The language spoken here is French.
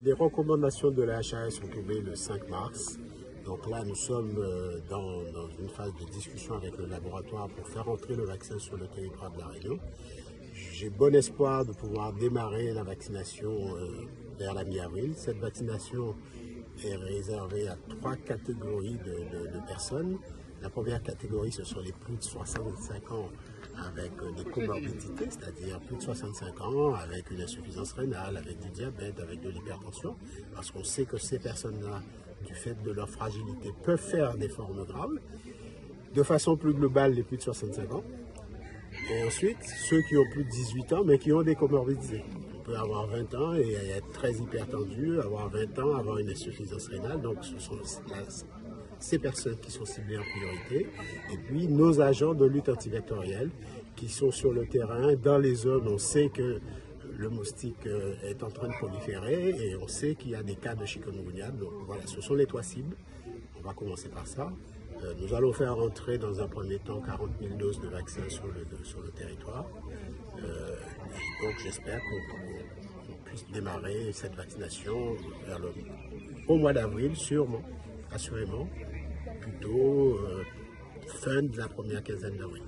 Les recommandations de la HAS sont tombées le 5 mars. Donc là, nous sommes dans une phase de discussion avec le laboratoire pour faire entrer le vaccin sur le territoire de La Réunion. J'ai bon espoir de pouvoir démarrer la vaccination vers la mi-avril. Cette vaccination est réservée à 3 catégories de personnes. La première catégorie, ce sont les plus de 65 ans avec des comorbidités, c'est-à-dire plus de 65 ans avec une insuffisance rénale, avec du diabète, avec de l'hypertension, parce qu'on sait que ces personnes-là, du fait de leur fragilité, peuvent faire des formes graves. De façon plus globale, les plus de 65 ans. Et ensuite, ceux qui ont plus de 18 ans, mais qui ont des comorbidités. On peut avoir 20 ans et être très hypertendu, avoir 20 ans, avoir une insuffisance rénale. Donc, ce sont ces personnes qui sont ciblées en priorité. Et puis, nos agents de lutte antivectorielle qui sont sur le terrain, dans les zones où on sait que le moustique est en train de proliférer et on sait qu'il y a des cas de chikungunya. Donc, voilà, ce sont les 3 cibles. On va commencer par ça. Nous allons faire entrer dans un premier temps 40 000 doses de vaccins sur le territoire. Donc j'espère qu'on puisse démarrer cette vaccination au mois d'avril, sûrement, assurément, plutôt fin de la première quinzaine d'avril.